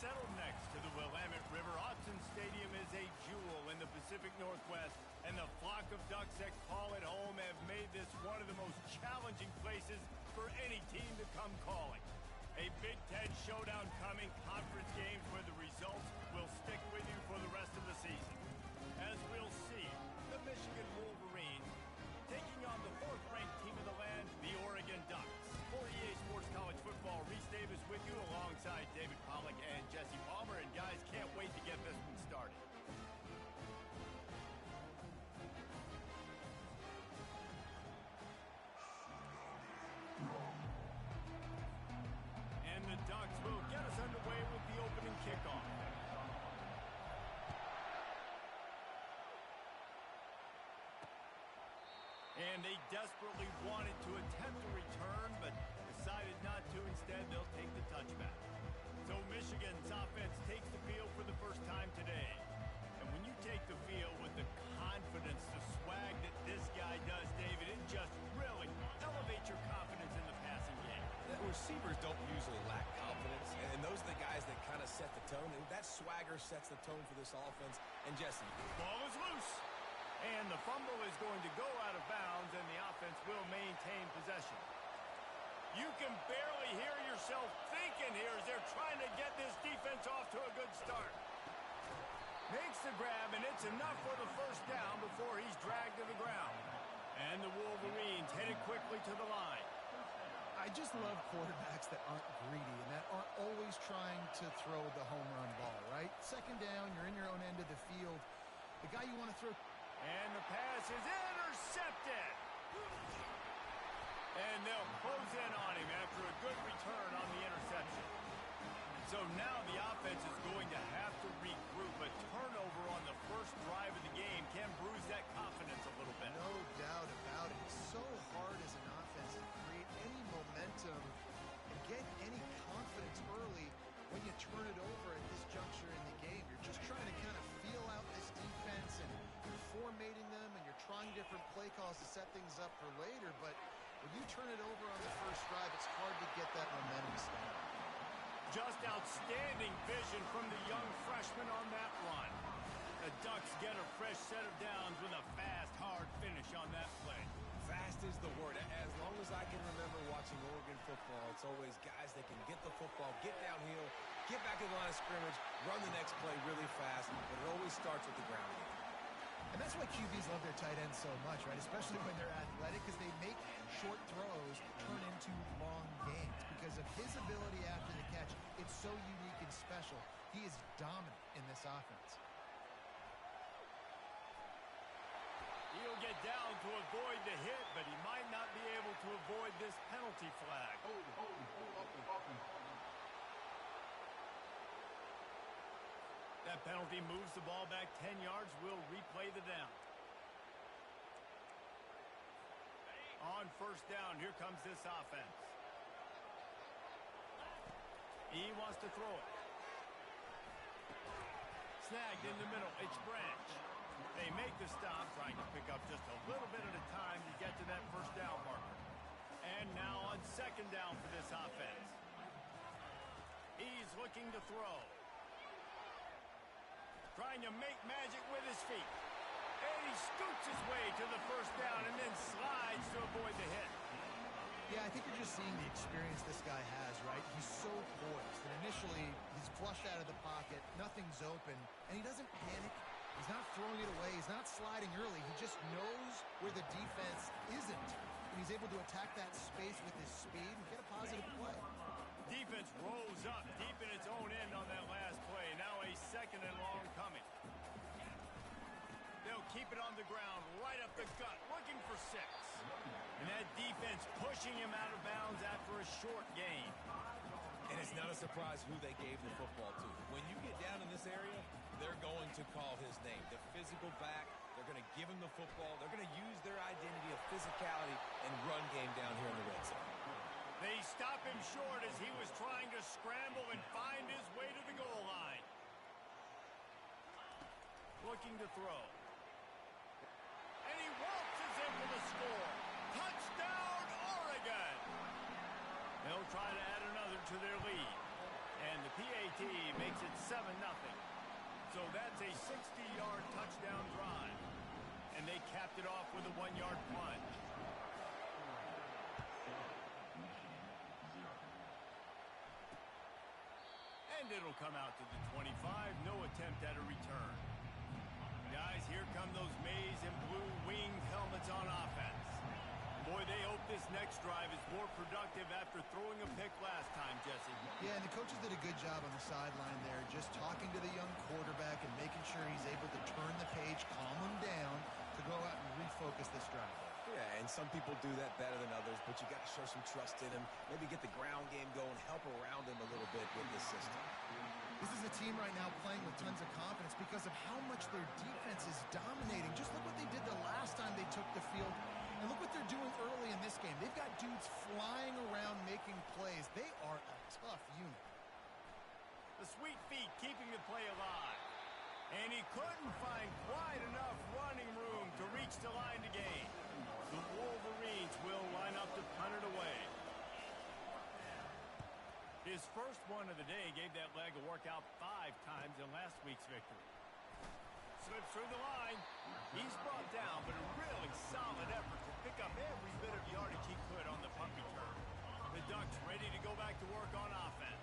settled next to the Willamette River. Autzen Stadium is a jewel in the Pacific Northwest, and the flock of Ducks that call it home have made this one of the most challenging places for any team to come calling. A Big Ten showdown coming, conference games where the results will stick with you for the rest of the season. As we'll see, the Michigan Wolverines taking on the fourth-ranked team in the land, the Oregon Ducks. For EA Sports College Football, Reese Davis with you alongside David Pollack and Jesse Palmer. And guys, can't wait to get this one started. And the Ducks will get us underway with the opening kickoff. And they desperately wanted to attempt a return, but decided not to. Instead, they'll take the touchback. So Michigan's offense takes the field for the first time today. And when you take the field with the confidence, the swag that this guy does, David, it just really elevates your confidence in the passing game. The receivers don't usually lack confidence, and those are the guys that kind of set the tone. And that swagger sets the tone for this offense. And Jesse, ball is loose. And the fumble is going to go out of bounds, and the offense will maintain possession. You can barely hear yourself thinking here as they're trying to get this defense off to a good start. Makes the grab, and it's enough for the first down before he's dragged to the ground. And the Wolverines headed quickly to the line. I just love quarterbacks that aren't greedy and that aren't always trying to throw the home run ball, right? Second down, you're in your own end of the field. The guy you want to throw... And the pass is intercepted. And they'll close in on him after a good return on the interception. So now the offense is going to have to regroup. A turnover on the first drive of the game can bruise that confidence a little bit. No doubt about it. It's so hard as an offense to create any momentum and get any confidence early when you turn it over at this juncture in the game. You're just trying to kind of feel out this defense, and you're formatting them, and you're trying different play calls to set things up for later. But when you turn it over on the first drive, it's hard to get that momentum started. Just outstanding vision from the young freshman on that run. The Ducks get a fresh set of downs with a fast, hard finish on that play. Fast is the word. As long as I can remember watching Oregon football, it's always guys that can get the football, get downhill, get back in the line of scrimmage, run the next play really fast, but it always starts with the ground game. And that's why QBs love their tight ends so much, right? Especially when they're athletic, because they make short throws turn into long gains. Because of his ability after the catch, it's so unique and special. He is dominant in this offense. He'll get down to avoid the hit, but he might not be able to avoid this penalty flag. That penalty moves the ball back 10 yards. We'll replay the down. On first down, here comes this offense. He wants to throw it. Snagged in the middle. It's Branch. They make the stop, trying to pick up just a little bit at a time to get to that first down marker. And now on second down for this offense. He's looking to throw. Trying to make magic with his feet. And he scoots his way to the first down and then slides to avoid the hit. Yeah, I think you're just seeing the experience this guy has, right? He's so poised. And initially, he's flushed out of the pocket. Nothing's open. And he doesn't panic. He's not throwing it away. He's not sliding early. He just knows where the defense isn't. And he's able to attack that space with his speed and get a positive play. Defense rolls up deep in its own end on that last play. Now a second and long coming. They'll keep it on the ground, right up the gut, looking for 6. And that defense pushing him out of bounds after a short gain. And it's not a surprise who they gave the football to. When you get down in this area, they're going to call his name. The physical back, they're going to give him the football. They're going to use their identity of physicality and run game down here in the red zone. They stop him short as he was trying to scramble and find his way to the goal line. Looking to throw. And he waltzes in for the score. Touchdown, Oregon! They'll try to add another to their lead. And the PAT makes makes it 7-0. So that's a 60-yard touchdown drive. And they capped it off with a 1-yard plunge. And it'll come out to the 25. No attempt at a return. Guys, here come those maize and blue winged helmets on offense. Boy, they hope this next drive is more productive after throwing a pick last time, Jesse. Yeah, and the coaches did a good job on the sideline there, just talking to the young quarterback and making sure he's able to turn the page, calm him down, to go out and refocus this drive. Yeah, and some people do that better than others, but you got to show some trust in him. Maybe get the ground game going, help around him a little bit with this system. This is a team right now playing with tons of confidence because of how much their defense is dominating. Just look what they did the last time they took the field, and look what they're doing early in this game. They've got dudes flying around making plays. They are a tough unit. The sweet feet keeping the play alive. And he couldn't find quite enough running room to reach the line to gain. The Wolverines will line up to punt it away. His first one of the day gave that leg a workout 5 times in last week's victory. Slips through the line. He's brought down, but a really solid effort to pick up every bit of yardage he could on the punt return. The Ducks ready to go back to work on offense.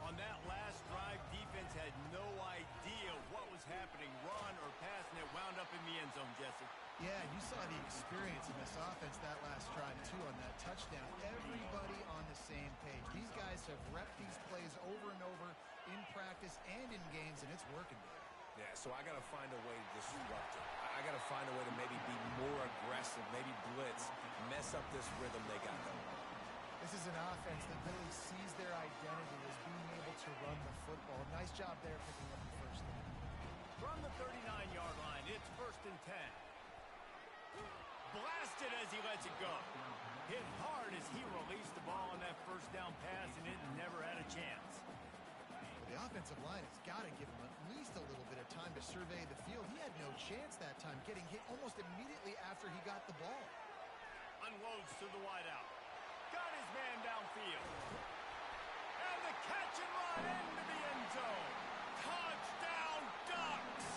On that last drive, defense had no idea what was happening, run or pass, and it wound up in the end zone, Jesse. Yeah, you saw the experience in this offense that last drive, too, on that touchdown. Everybody on the same page. These guys have repped these plays over and over in practice and in games, and it's working. Yeah, so I got to find a way to disrupt it. I got to find a way to maybe be more aggressive, maybe blitz, mess up this rhythm they got going. This is an offense that really sees their identity as being able to run the football. Nice job there picking up the first down. From the 39-yard line, it's 1st and 10. Blasted as he lets it go. Hit hard as he released the ball on that first down pass, and it never had a chance. The offensive line has got to give him at least a little bit of time to survey the field. He had no chance that time, getting hit almost immediately after he got the ball. Unloads to the wideout. Got his man downfield. And the catch and run into the end zone. Touchdown, Ducks!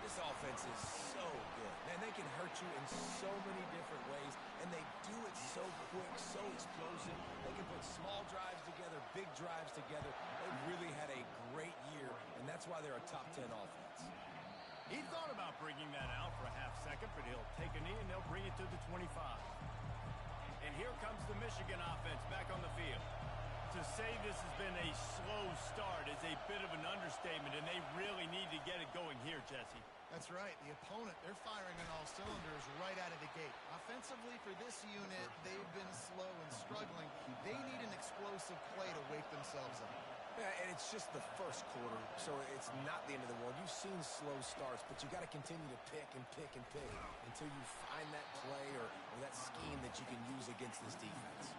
This offense is so good. Man, they can hurt you in so many different ways, and they do it so quick, so explosive. They can put small drives together, big drives together. They've really had a great year, and that's why they're a top 10 offense. He thought about bringing that out for a half second, but he'll take a knee and they'll bring it to the 25. And here comes the Michigan offense back on the field. To say this has been a slow start is a bit of an understatement, and they really need to get it going here, Jesse. That's right. The opponent, they're firing on all cylinders right out of the gate. Offensively, for this unit, they've been slow and struggling. They need an explosive play to wake themselves up. Yeah, and it's just the first quarter, so it's not the end of the world. You've seen slow starts, but you got to continue to pick and pick and pick until you find that play or that scheme that you can use against this defense.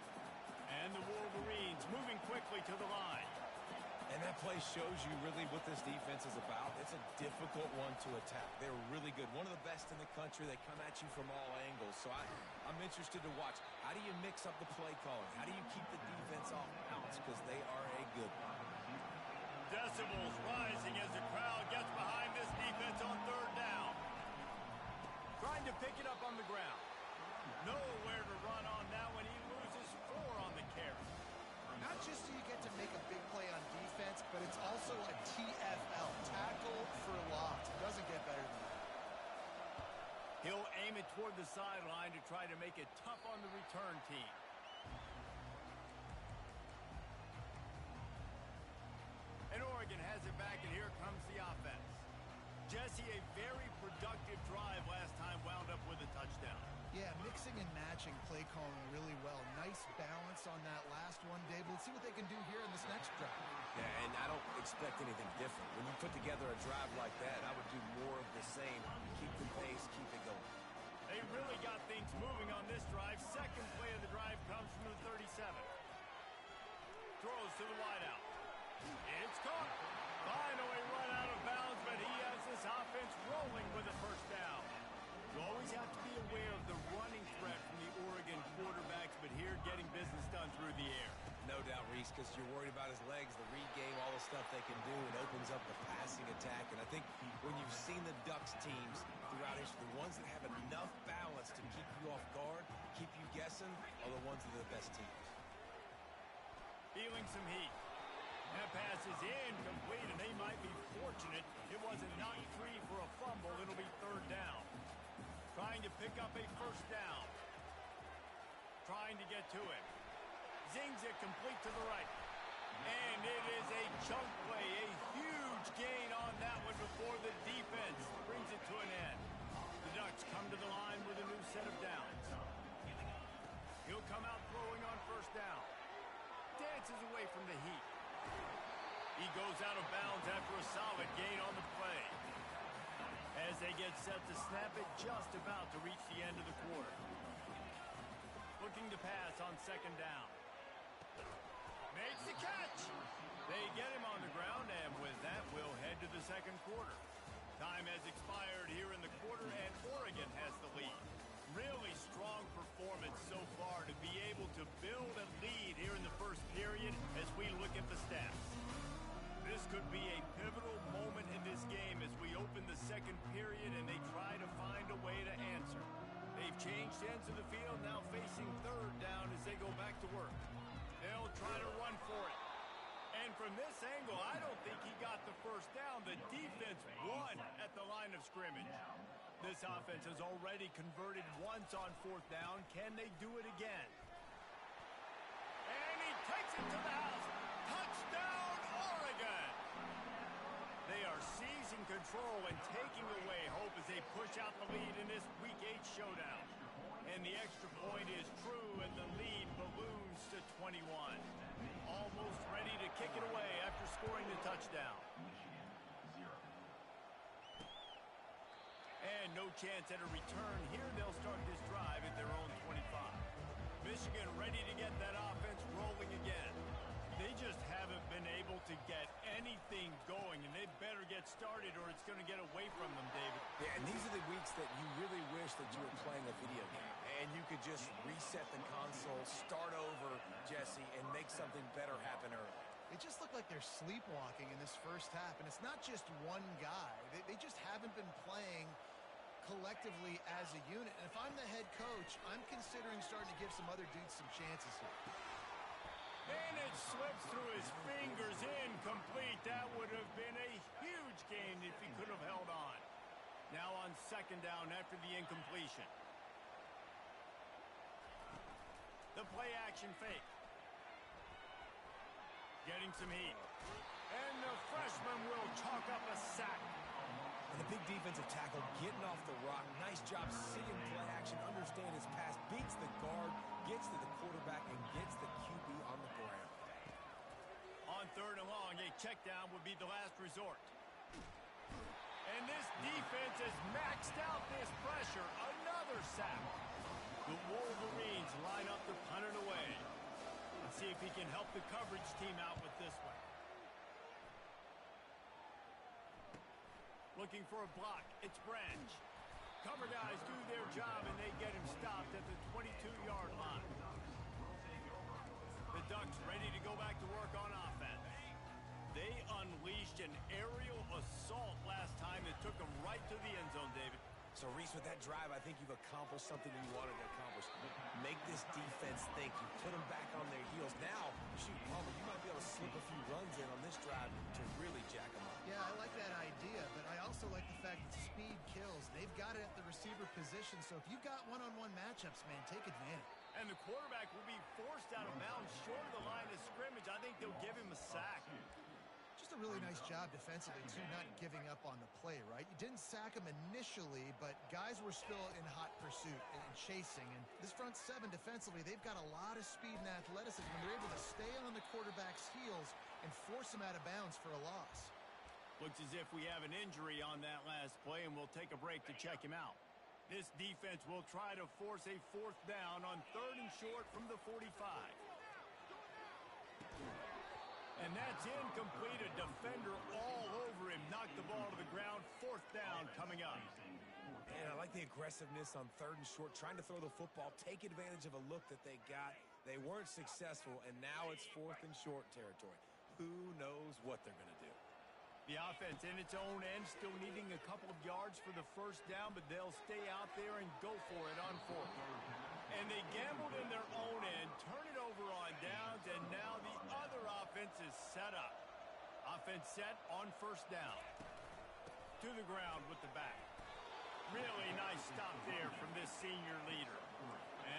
And the Wolverines moving quickly to the line. And that play shows you really what this defense is about. It's a difficult one to attack. They're really good. One of the best in the country. They come at you from all angles. So I'm interested to watch. How do you mix up the play calling? How do you keep the defense off balance? Because they are a good one. Decibels rising as the crowd gets behind this defense on 3rd down. Trying to pick it up on the ground. Nowhere to run on now when he loses 4 on the carry. Not just do you get to make a big play on defense, but it's also a TFL, tackle for loss. It doesn't get better than that. He'll aim it toward the sideline to try to make it tough on the return team. And Oregon has it back, and here comes the offense. Jesse, a very productive drive last time, wound up with a touchdown. Yeah, mixing and matching play calling really well. Nice balance on that last one, Dave. Let's see what they can do here in this next drive. Yeah, and I don't expect anything different. When you put together a drive like that, I would do more of the same. Keep the pace, keep it going. They really got things moving on this drive. Second play of the drive comes from the 37. Throws to the wideout. It's caught. Finally run out of bounds, but he has this offense rolling with a first down. You always have to be aware of the running threat from the Oregon quarterbacks, but here getting business done through the air. No doubt, Reese, because you're worried about his legs. The read game stuff they can do. It opens up the passing attack. And I think when you've seen the Ducks teams throughout history, the ones that have enough balance to keep you off guard, keep you guessing, are the ones that are the best teams. Feeling some heat. That pass is incomplete, and they might be fortunate it wasn't knocked free for a fumble. It'll be third down. Trying to pick up a first down. Trying to get to it. Zings it complete to the right. And it is a chunk play, a huge gain on that one before the defense brings it to an end. The Ducks come to the line with a new set of downs. He'll come out throwing on first down. Dances away from the heat. He goes out of bounds after a solid gain on the play. As they get set to snap it, just about to reach the end of the quarter. Looking to pass on second down. Makes the catch. They get him on the ground, and with that, we'll head to the second quarter. Time has expired here in the quarter, and Oregon has the lead. Really strong performance so far to be able to build a lead here in the first period as we look at the stats. This could be a pivotal moment in this game as we open the second period and they try to find a way to answer. They've changed ends of the field, now facing third down as they go back to work. They'll try to run for it. And from this angle, I don't think he got the first down. The defense won at the line of scrimmage. This offense has already converted once on fourth down. Can they do it again? And he takes it to the house. Touchdown, Oregon! They are seizing control and taking away hope as they push out the lead in this Week 8 showdown. And the extra point is true, and the lead balloons to 21. Almost ready to kick it away after scoring the touchdown. And no chance at a return. Here they'll start this drive at their own 25. Michigan ready to get that offense rolling again. They just haven't been able to get anything going, and they better get started or it's going to get away from them, David. Yeah, and these are the weeks that you really wish that you were playing a video game, and you could just reset the console, start over, Jesse, and make something better happen early. They just look like they're sleepwalking in this first half, and it's not just one guy. They just haven't been playing collectively as a unit. And if I'm the head coach, I'm considering starting to give some other dudes some chances here. And it slips through his fingers, incomplete. That would have been a huge gain if he could have held on. Now on second down after the incompletion. The play action fake. Getting some heat. And the freshman will chalk up a sack. And the big defensive tackle getting off the rock. Nice job seeing play action, understand his pass, beats the guard, gets to the quarterback, and gets the QB on the ground. On third and long, a check down would be the last resort. And this defense has maxed out this pressure. Another sack. The Wolverines line up to punt it away. Let's see if he can help the coverage team out with this one. Looking for a block. It's Branch. Cover guys do their job, and they get him stopped at the 22-yard line. The Ducks ready to go back to work on offense. They unleashed an aerial assault last time that took them right to the end zone, David. So, Reese, with that drive, I think you've accomplished something you wanted to accomplish. Make this defense think. You put them back on their heels. Now, shoot, Palmer, you might be able to slip a few runs in on this drive to really jack them up. Yeah, I like that idea, but I also like the fact that speed kills. They've got it at the receiver position, so if you've got one-on-one matchups, man, take advantage. And the quarterback will be forced out of bounds short of the line of scrimmage. I think they'll give him a sack. Just a really nice job defensively, too, not giving up on the play, right? You didn't sack him initially, but guys were still in hot pursuit and chasing. And this front seven defensively, they've got a lot of speed and athleticism, and they're able to stay on the quarterback's heels and force him out of bounds for a loss. Looks as if we have an injury on that last play, and we'll take a break to check him out. This defense will try to force a fourth down on third and short from the 45. And that's incomplete. A defender all over him. Knocked the ball to the ground. Fourth down coming up. And I like the aggressiveness on third and short, trying to throw the football, take advantage of a look that they got. They weren't successful, and now it's fourth and short territory. who knows what they're going to do. The offense in its own end still needing a couple of yards for the first down, but they'll stay out there and go for it on fourth. And they gambled in their own end, turn it over on downs, and now the other offense is set up. Offense set on first down. To the ground with the back. Really nice stop there from this senior leader.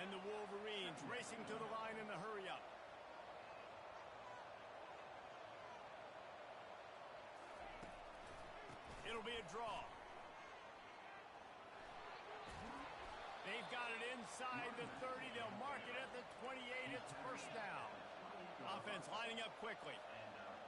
And the Wolverines racing to the line in the hurry-up. It'll be a draw. They've got it inside the 30. They'll mark it at the 28. It's first down. Offense lining up quickly.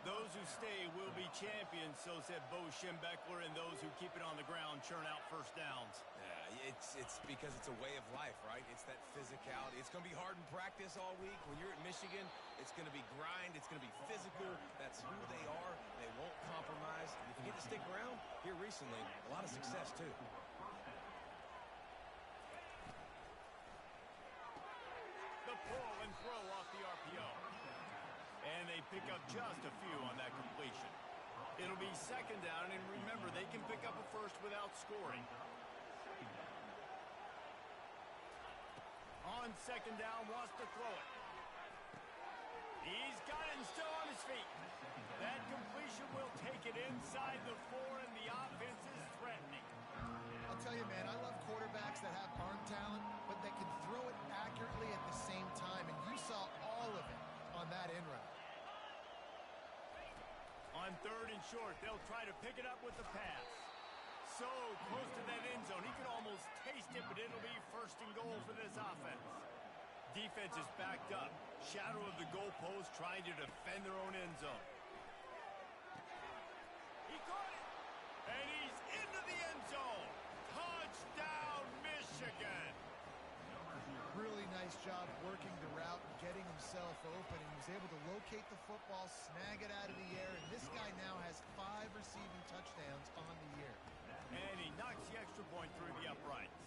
Those who stay will be champions, so said Bo Schembechler, and those who keep it on the ground churn out first downs. Yeah, it's because it's a way of life, right? It's that physicality. It's going to be hard in practice all week. When you're at Michigan, it's going to be grind. It's going to be physical. That's who they are. They won't compromise. And if you get to stick around, here recently, a lot of success, too. The pull and throw off the RPO. And they pick up just a few on that completion. It'll be second down, and remember, they can pick up a first without scoring. On second down, wants to throw it. He's got it and still on his feet. That completion will take it inside the 4, and the offense is threatening. I'll tell you, man, I love quarterbacks that have arm talent, but that can throw it accurately at the same time, and you saw all of it on that in route. On third and short, they'll try to pick it up with the pass. So close to that end zone, he could almost taste it, but it'll be first and goal for this offense. Defense is backed up. Shadow of the goalpost trying to defend their own end zone. He caught it, and he's into the end zone. Touchdown, Michigan. Really nice job working the route and getting himself open. He was able to locate the football, snag it out of the air, and this guy now has 5 receiving touchdowns on the year. And he knocks the extra point through the uprights.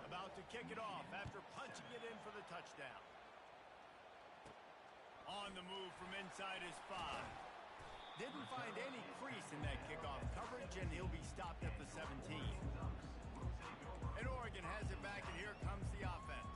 About to kick it off after punching it in for the touchdown. On the move from inside his 5. Didn't find any crease in that kickoff coverage, and he'll be stopped at the 17. And Oregon has it back, and here comes the offense.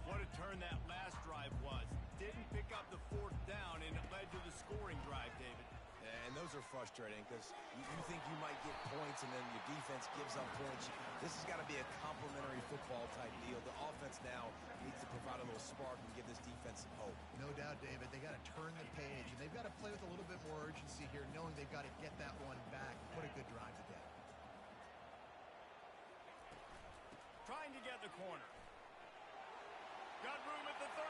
What a turn that last drive was. Didn't pick up the 4th down, and it led to the scoring drive, David. And those are frustrating because you think you might get points and then your defense gives up points. This has got to be a complementary football type deal. The offense now needs to provide a little spark and give this defense some hope. No doubt, David. They got to turn the page, and they've got to play with a little bit more urgency here, knowing they've got to get that one back. What a good drive today. Trying to get the corner. Got room at the 35.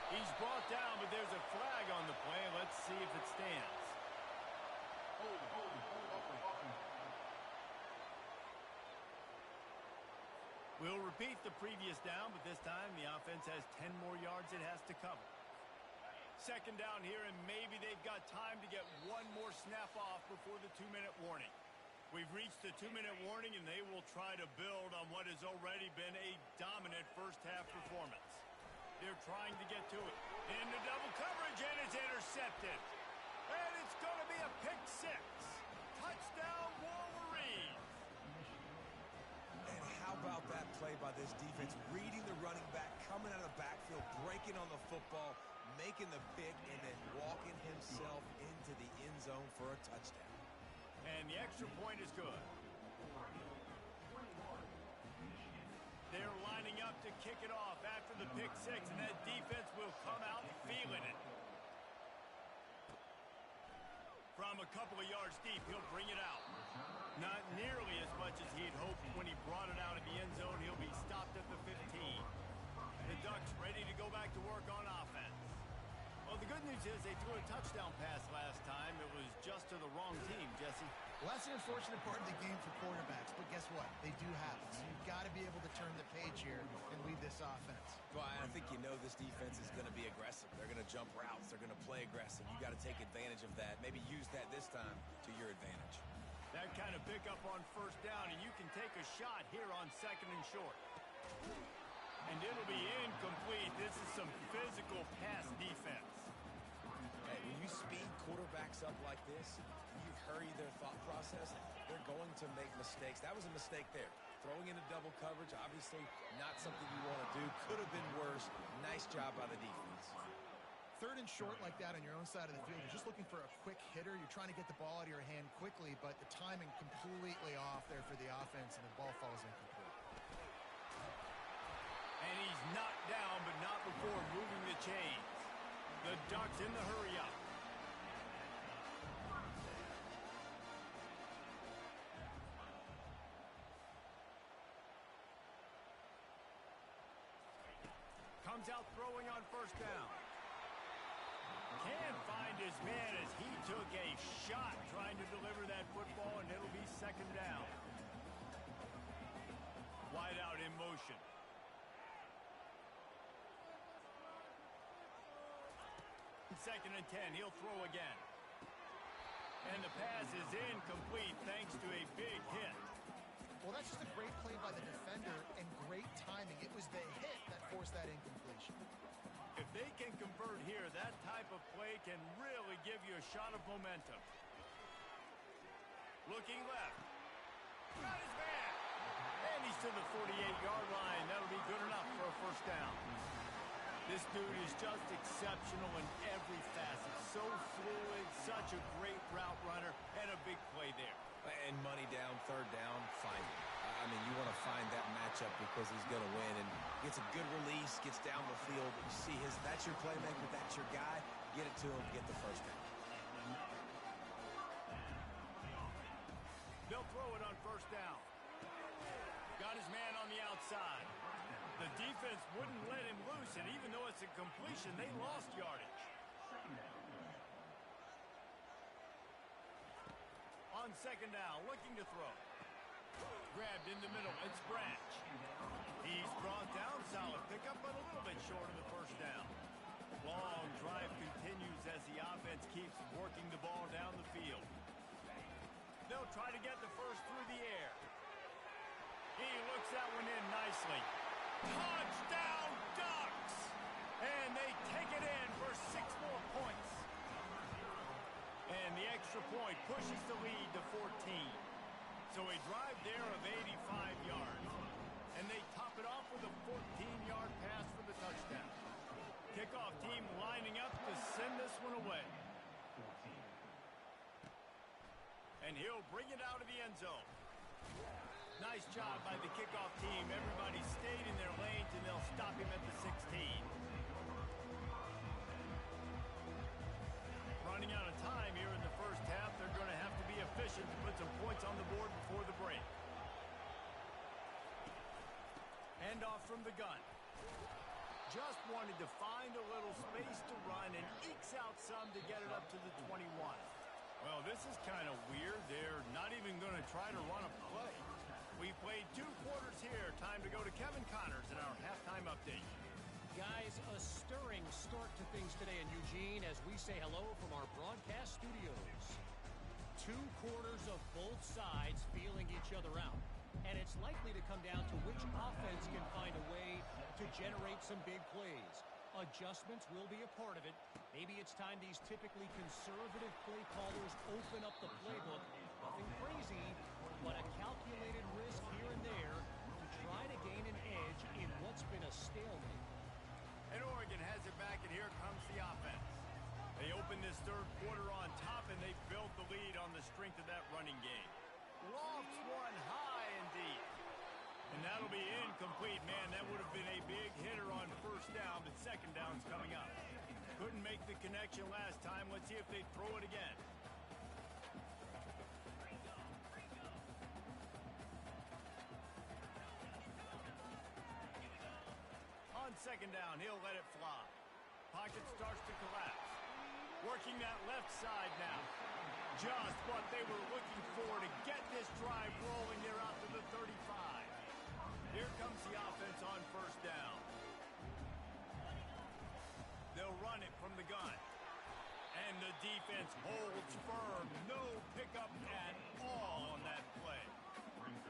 He's brought down, but there's a flag on the play. Let's see if it stands. We'll repeat the previous down, but this time the offense has 10 more yards it has to cover. Second down here, and maybe they've got time to get one more snap off before the 2-minute warning. We've reached the 2-minute warning, and they will try to build on what has already been a dominant first-half performance. They're trying to get to it. Into double coverage, and it's intercepted. And it's going to be a pick 6. Touchdown, Wolverines. And how about that play by this defense? Reading the running back, coming out of the backfield, breaking on the football, making the pick, and then walking himself into the end zone for a touchdown. And the extra point is good. They're lining up to kick it off after the pick 6, and that defense will come out feeling it. From a couple of yards deep, he'll bring it out. Not nearly as much as he'd hoped when he brought it out of the end zone. He'll be stopped at the 15. The Ducks ready to go back to work on offense. Well, the good news is they threw a touchdown pass last time. It was just to the wrong team, Jesse. Well, that's the unfortunate part of the game for quarterbacks, but guess what? They do have it. So you've got to be able to turn the page here and lead this offense. Well, I think you know this defense is going to be aggressive. They're going to jump routes. They're going to play aggressive. You got to take advantage of that. Maybe use that this time to your advantage. That kind of pickup on first down, and you can take a shot here on second and short. And it'll be incomplete. This is some physical pass defense. When you speed quarterbacks up like this, you hurry their thought process, they're going to make mistakes. That was a mistake there. Throwing into double coverage, obviously not something you want to do. Could have been worse. Nice job by the defense. Third and short like that on your own side of the field, you're just looking for a quick hitter. You're trying to get the ball out of your hand quickly, but the timing completely off there for the offense, and the ball falls incomplete. And he's knocked down, but not before moving the chains. The Ducks in the hurry-up. Comes out throwing on first down. Can't find his man as he took a shot trying to deliver that football, and it'll be second down. Wide out in motion. Second and 10, he'll throw again. And the pass is incomplete thanks to a big hit. Well, that's just a great play by the defender and great timing. It was the hit that forced that incompletion. If they can convert here, that type of play can really give you a shot of momentum. Looking left. Got his man. And he's to the 48-yard line. That'll be good enough for a first down. This dude is just exceptional in every facet. So fluid, such a great route runner, and a big play there. And money down, third down, find him. I mean, you want to find that matchup because he's going to win. And gets a good release, gets down the field. You see that's your playmaker, that's your guy. Get it to him, get the first down. They'll throw it on first down. Got his man on the outside. The defense wouldn't let him loose, and even though it's a completion, they lost yardage. On second down, looking to throw. Grabbed in the middle, it's Branch. He's brought down, solid pickup, but a little bit short of the first down. Long drive continues as the offense keeps working the ball down the field. They'll try to get the first through the air. He looks that one in nicely. Touchdown, Ducks! And they take it in for 6 more points. And the extra point pushes the lead to 14. So a drive there of 85 yards. And they top it off with a 14-yard pass for the touchdown. Kickoff team lining up to send this one away. And he'll bring it out of the end zone. Nice job by the kickoff team. Everybody stayed in their lanes, and they'll stop him at the 16. Running out of time here in the first half. They're going to have to be efficient to put some points on the board before the break. Hand off from the gun. Just wanted to find a little space to run and ekes out some to get it up to the 21. Well, this is kind of weird. They're not even going to try to run a play. We played 2 quarters here. Time to go to Kevin Connors in our halftime update. Guys, a stirring start to things today in Eugene as we say hello from our broadcast studios. 2 quarters of both sides feeling each other out. And it's likely to come down to which offense can find a way to generate some big plays. Adjustments will be a part of it. Maybe it's time these typically conservative play callers open up the playbook. Nothing crazy, but a calculated risk here and there to try to gain an edge in what's been a stalemate. And Oregon has it back, and here comes the offense. They open this third quarter on top, and they built the lead on the strength of that running game. Lofts one high and deep. And that'll be incomplete. Man, that would have been a big hitter on first down, but second down's coming up. Couldn't make the connection last time. Let's see if they throw it again. On second down, he'll let it fly. Pocket starts to collapse. Working that left side now. Just what they were looking for to get this drive rolling. They're out to the 35. Here comes the offense on first down. They'll run it from the gun. And the defense holds firm. No pickup at all on that play.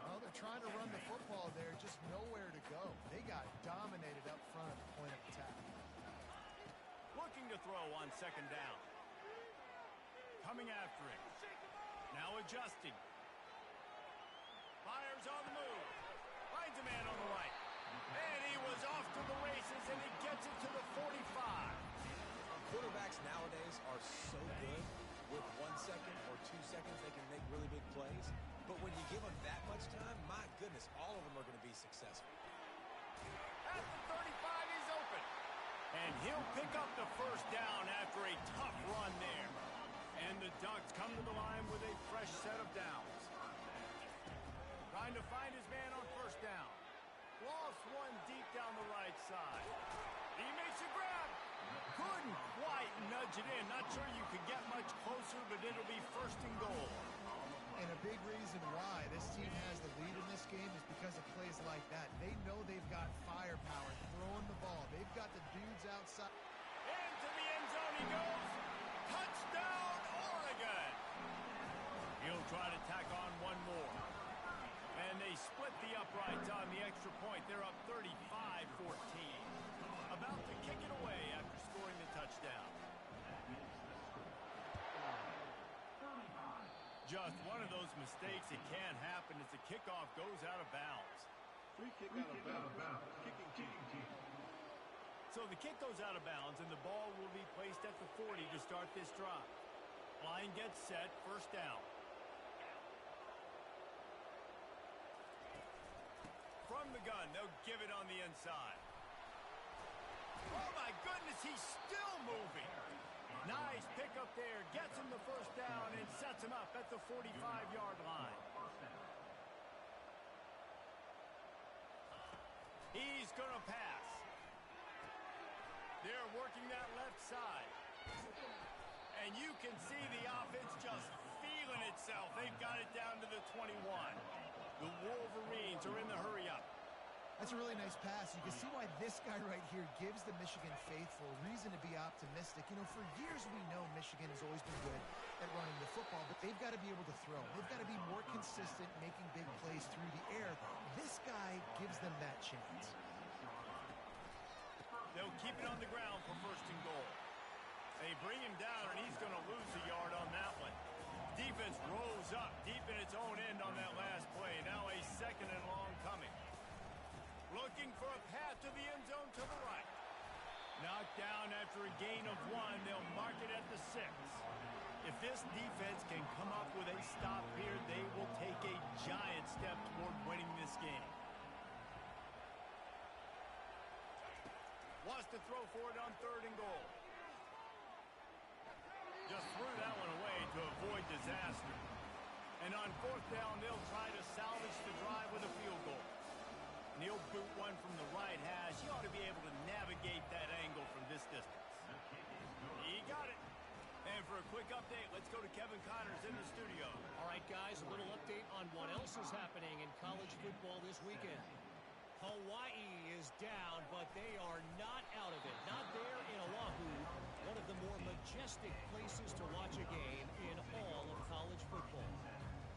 Well, they're trying to run the football there, just nowhere to go. They got dominated up front at the point of attack. Looking to throw on second down. coming after him. Now adjusting. Fires on the move. Finds a man on the right. And he was off to the races, and he gets it to the 45. Quarterbacks nowadays are so good. With 1 second or 2 seconds, they can make really big plays. But when you give them that much time, my goodness, all of them are going to be successful. At the 35, he's open. And he'll pick up the first down after a tough run there. And the Ducks come to the line with a fresh set of downs. Trying to find his man on first down. Lost one deep down the right side. He makes a grab. Couldn't quite nudge it in. Not sure you could get much closer, but it'll be first and goal. And a big reason why this team has the lead in this game is because of plays like that. They know they've got firepower throwing the ball. They've got the dudes outside. Into the end zone he goes. Touchdown, Oregon. He'll try to tack on one more. And they split the uprights on the extra point. They're up 35-14. About to kick it away after scoring the touchdown. Just one of those mistakes that can happen as the kickoff goes out of bounds. Free kick out of bounds. Kicking team. So the kick goes out of bounds, and the ball will be placed at the 40 to start this drive. Line gets set, first down. From the gun, they'll give it on the inside. Oh, my goodness, he's still moving. Nice pickup there. Gets him the first down and sets him up at the 45-yard line. He's going to pass. They're working that left side. And you can see the offense just feeling itself. They've got it down to the 21. The Wolverines are in the hurry-up. That's a really nice pass. You can see why this guy right here gives the Michigan faithful reason to be optimistic. You know, for years we know Michigan has always been good at running the football, but they've got to be able to throw. They've got to be more consistent, making big plays through the air. This guy gives them that chance. They'll keep it on the ground for first and goal. They bring him down, and he's going to lose a yard on that one. Defense rose up deep in its own end on that last play. Now a second and long coming. Looking for a path to the end zone to the right. Knocked down after a gain of one. They'll mark it at the 6. If this defense can come up with a stop here, they will take a giant step toward winning this game. Wants to throw for it on third and goal. Just threw that one away to avoid disaster. And on fourth down, they'll try to salvage the drive with a field goal. And he'll boot one from the right hash. He ought to be able to navigate that angle from this distance. He got it. And for a quick update, let's go to Kevin Connors in the studio. All right, guys, a little update on what else is happening in college football this weekend. Hawaii is down, but they are not out of it. Not there in Oahu, one of the more majestic places to watch a game in all of college football.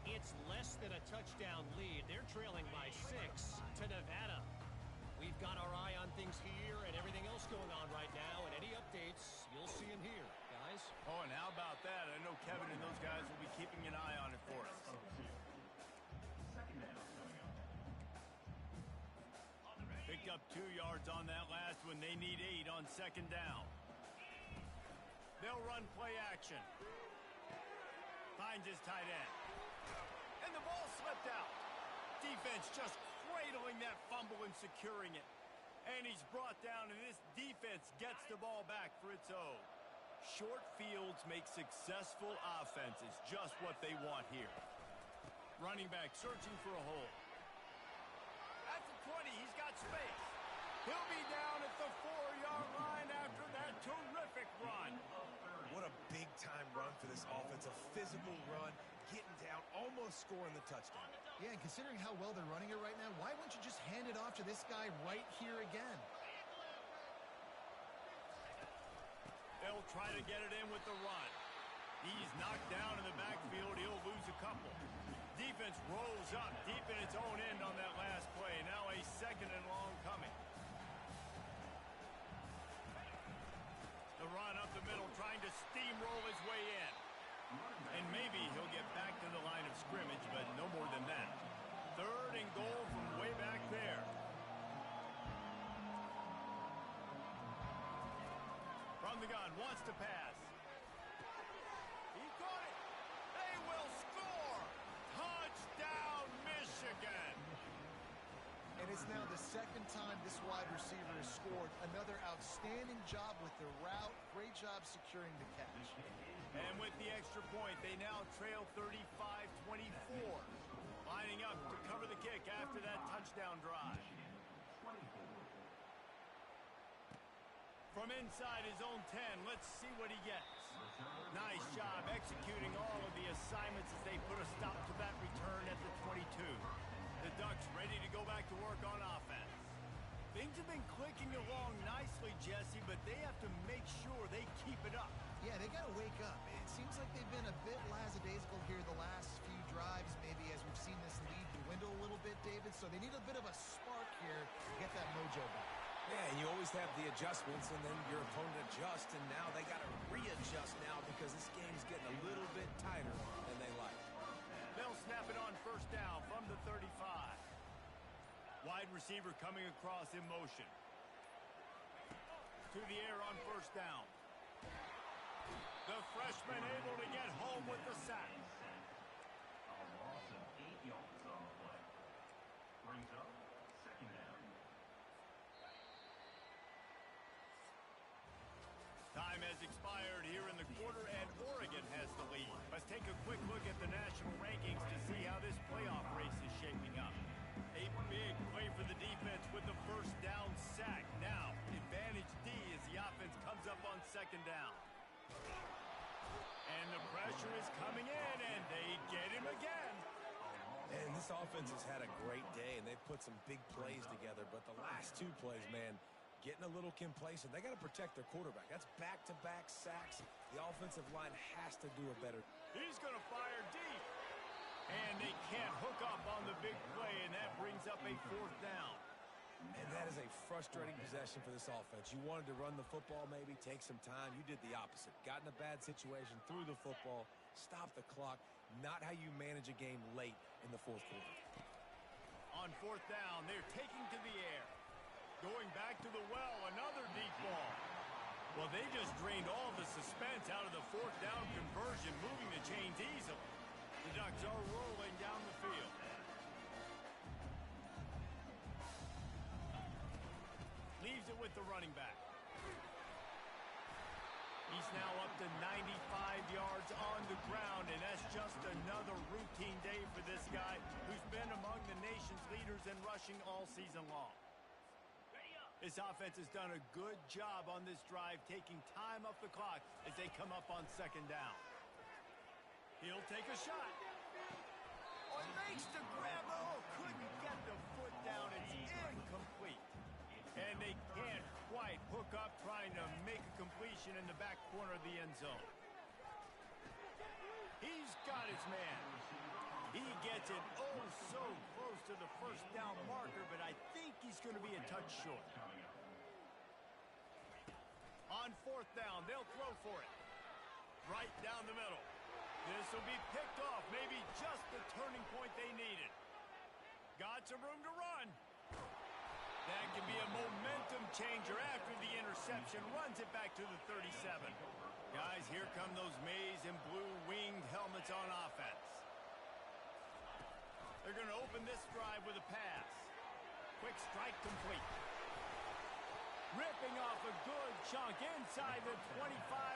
It's less than a touchdown lead. They're trailing by 6 to Nevada. We've got our eye on things here and everything else going on right now, and any updates, you'll see them here, guys. Oh, and how about that? I know Kevin and those guys will be keeping an eye on it for us. Picked up 2 yards on that last one. They need 8 on second down. They'll run play action. Finds his tight end. And the ball slipped out. Defense just cradling that fumble and securing it. And he's brought down, and this defense gets the ball back for its own. Short fields make successful offenses just what they want here. Running back searching for a hole. At the 20, he's got space. He'll be down at the 4-yard line after that terrific run. What a big-time run for this offense. A physical run, getting down, almost scoring the touchdown. Yeah, and considering how well they're running it right now, why wouldn't you just hand it off to this guy right here again? They'll try to get it in with the run. He's knocked down in the backfield. He'll lose a couple. Defense rolls up deep in its own end on that last play. Now a second and long coming. The run up the middle, trying to steamroll his way in. And maybe he'll get back to the line of scrimmage, but no more than that. 3rd and goal from way back there. From the gun, wants to pass. He caught it. They will score. Touchdown, Michigan. And it's now the 2nd time this wide receiver has scored. Another outstanding job with the route. Great job securing the catch. And with the extra point, they now trail 35-24. Lining up to cover the kick after that touchdown drive. From inside his own 10, let's see what he gets. Nice job executing all of the assignments as they put a stop to that return at the 22. The Ducks ready to go back to work on offense. Things have been clicking along nicely, Jesse, but they have to make sure they keep it up. Yeah, they got to wake up. It seems like they've been a bit lackadaisical here the last few drives, maybe as we've seen this lead dwindle a little bit, David. So they need a bit of a spark here to get that mojo back. Yeah, and you always have the adjustments, and then your opponent adjusts, and now they got to readjust now because this game's getting a little bit tighter than they like. They'll snap it on 1st down from the 35. Wide receiver coming across in motion. To the air on 1st down. The freshman able to get home with the sack. A loss of 8 yards on the play. Brings up 2nd down. Time has expired here in the quarter, and Oregon has the lead. Let's take a quick look at the national rankings to see how this playoff race is shaping up. A big play for the defense with the 1st down sack. Now, advantage D as the offense comes up on 2nd down. And the pressure is coming in, and they get him again. And this offense has had a great day, and they've put some big plays together. But the last 2 plays, man, getting a little complacent. They got to protect their quarterback. That's back-to-back sacks. The offensive line has to do a better. He's going to fire deep. And they can't hook up on the big play, and that brings up a 4th down. And that is a frustrating possession for this offense. You wanted to run the football, maybe take some time. You did the opposite. Got in a bad situation, threw the football, stopped the clock. Not how you manage a game late in the 4th quarter. On 4th down, they're taking to the air. Going back to the well, another deep ball. Well, they just drained all the suspense out of the 4th down conversion, moving the chains easily. The Ducks are rolling down the field. Leaves it with the running back. He's now up to 95 yards on the ground, and that's just another routine day for this guy who's been among the nation's leaders in rushing all season long. This offense has done a good job on this drive, taking time off the clock as they come up on 2nd down. He'll take a shot. Oh, makes the grab. Oh, couldn't get the foot down. It's incomplete. And they can't quite hook up trying to make a completion in the back corner of the end zone. He's got his man. He gets it oh so close to the 1st down marker, but I think he's going to be a touch short. On 4th down, they'll throw for it. Right down the middle. This will be picked off, maybe just the turning point they needed. Got some room to run. That can be a momentum changer after the interception. Runs it back to the 37. Guys, here come those maize and blue winged helmets on offense. They're going to open this drive with a pass. Quick strike complete. Ripping off a good chunk inside the 25,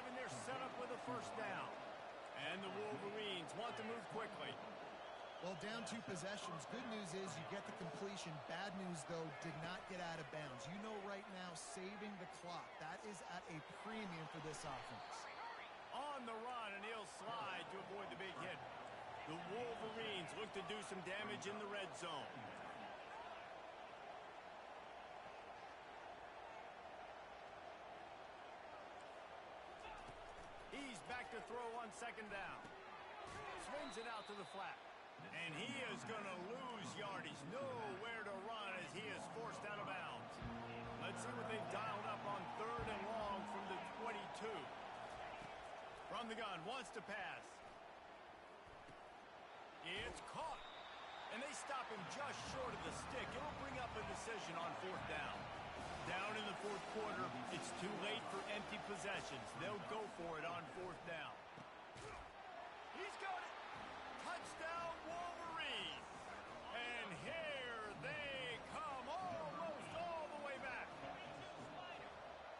and they're set up with a 1st down. And the Wolverines want to move quickly. Well, down 2 possessions. Good news is you get the completion. Bad news, though, did not get out of bounds. You know right now, saving the clock. That is at a premium for this offense. On the run, and he'll slide to avoid the big hit. The Wolverines look to do some damage in the red zone. He's back to throw on 2nd down. Swings it out to the flat. And he is going to lose yardage. Nowhere to run as he is forced out of bounds. Let's see what they've dialed up on 3rd and long from the 22. From the gun, wants to pass. It's caught. And they stop him just short of the stick. It'll bring up a decision on fourth down. Down in the fourth quarter, it's too late for empty possessions. They'll go for it on fourth down. He's got it. Touchdown, Wolverine. And here they come, almost all the way back.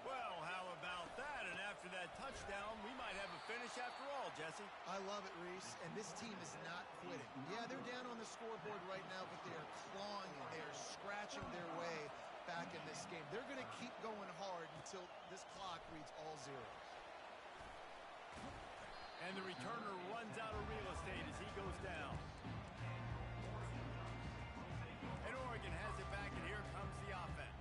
Well, how about that? And after that touchdown, we might have a finish after all, Jesse. I love it, Reese, and this team is not quitting. Yeah, they're down on the scoreboard right now, but they are clawing and they are scratching their way back in this game. They're going to keep going hard until this clock reads all zeros. And the returner runs out of real estate as he goes down. And Oregon has it back, and here comes the offense.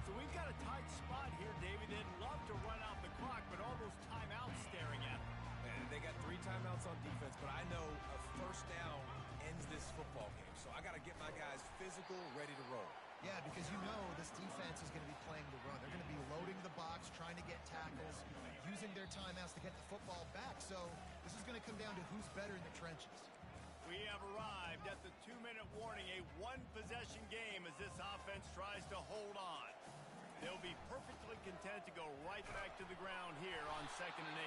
So we've got a tight spot here, David. They'd love to run out the clock, but all those timeouts staring at them. And they got 3 timeouts on defense, but I know a first down ends this football game. So I got to get my guys physical, ready to roll. Yeah, because you know this defense is going to be playing the run. They're going to be loading the box, trying to get tackles, using their timeouts to get the football back. So this is going to come down to who's better in the trenches. We have arrived at the 2-minute warning, a one-possession game as this offense tries to hold on. They'll be perfectly content to go right back to the ground here on 2nd and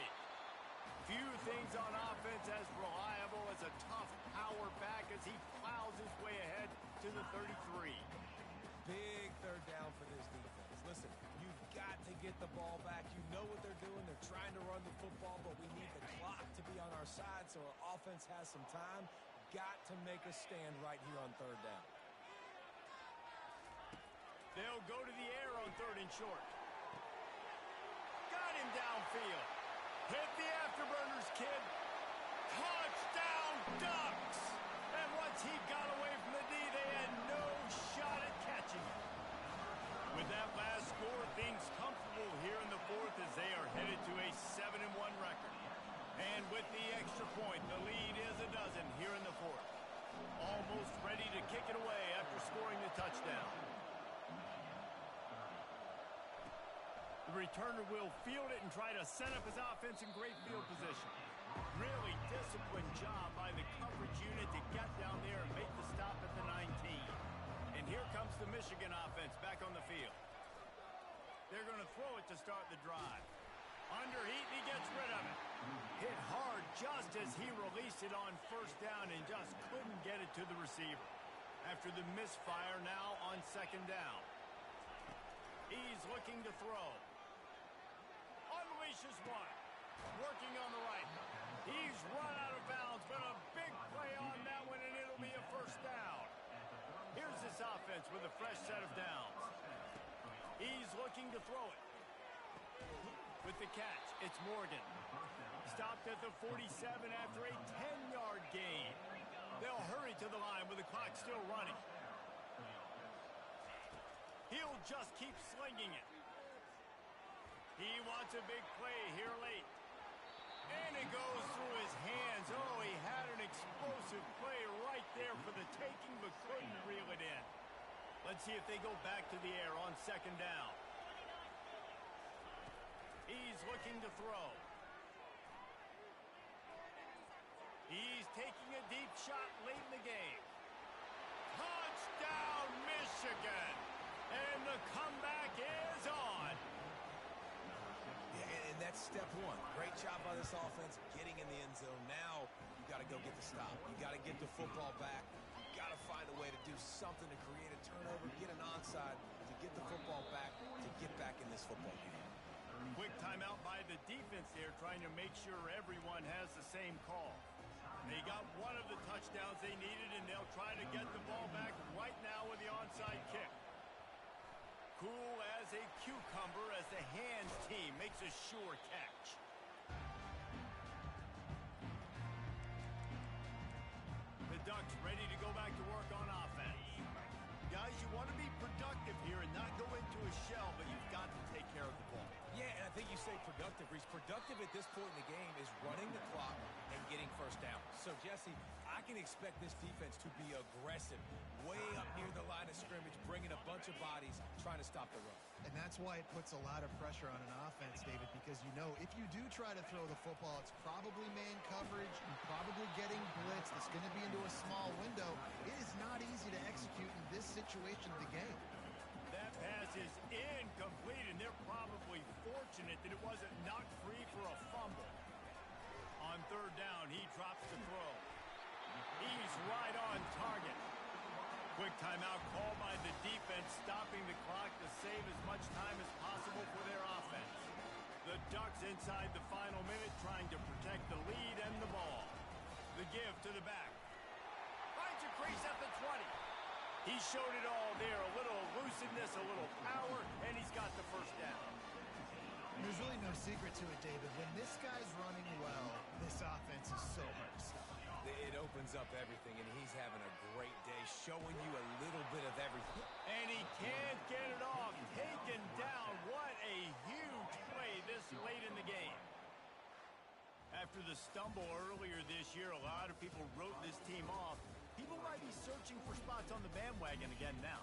8. Few things on offense as reliable as a tough power back as he plows his way ahead to the 33. Big third down for this defense. Listen, you've got to get the ball back. You know what they're doing. They're trying to run the football, but we need the clock to be on our side so our offense has some time. Got to make a stand right here on third down. They'll go to the air on 3rd and short. Got him downfield. Hit the afterburners, kid. Touchdown, Ducks! And once he got away from the D, they had no shot at catching him. With that last score, things comfortable here in the 4th as they are headed to a 7-1 record. And with the extra point, the lead is a dozen here in the 4th. Almost ready to kick it away after scoring the touchdown. The returner will field it and try to set up his offense in great field position. Really disciplined job by the coverage unit to get down there and make the stop at the 19. And here comes the Michigan offense back on the field. They're going to throw it to start the drive. Under heat, and he gets rid of it. Hit hard just as he released it on first down and just couldn't get it to the receiver. After the misfire, now on 2nd down. He's looking to throw. Unleashes one. Working on the right. He's run out of bounds, but a big play on that one, and it'll be a first down. Here's this offense with a fresh set of downs. He's looking to throw it. With the catch, it's Morgan. Stopped at the 47 after a 10-yard gain. They'll hurry to the line with the clock still running. He'll just keep slinging it. He wants a big play here late. And it goes through his hands. Oh, he had an explosive play right there for the taking, but couldn't reel it in. Let's see if they go back to the air on 2nd down. He's looking to throw. He's taking a deep shot late in the game. Touchdown, Michigan! And the comeback is on. Yeah, and that's step one. Great job by this offense getting in the end zone. Now you got to go get the stop. You got to get the football back. You got to find a way to do something to create a turnover, get an onside, to get the football back, to get back in this football game. Quick timeout by the defense there, trying to make sure everyone has the same call. They got one of the touchdowns they needed, and they'll try to get the ball back right now with the onside kick. Cool as a cucumber as the hands team makes a sure catch. The Ducks ready to go back to work on offense. Guys, you want to be productive here and not go into a shell, but you've got to take care of the ball. Yeah, and I think you say productive, Reese. Productive at this point in the game is running the clock and getting first down. So, Jesse, I can expect this defense to be aggressive, way up near the line of scrimmage, bringing a bunch of bodies, trying trying to stop the run. And that's why it puts a lot of pressure on an offense, David, because you know if you do try to throw the football, it's probably man coverage. You're probably getting blitzed. It's going to be into a small window. It is not easy to execute in this situation of the game. That pass is incomplete, and they're probably fortunate that it wasn't knocked free for a fumble. On third down, he drops the throw. He's right on target. Quick timeout called by the defense, stopping the clock to save as much time as possible for their offense. The Ducks inside the final minute trying to protect the lead and the ball. The give to the back. Finds a crease at the 20. He showed it all there. A little elusiveness, a little power, and he's got the first down. There's really no secret to it, David. When this guy's running well, this offense is so hard to stop. It opens up everything, and he's having a great day, showing you a little bit of everything. And he can't get it off. Taken down. What a huge play this late in the game. After the stumble earlier this year, a lot of people wrote this team off. People might be searching for spots on the bandwagon again now.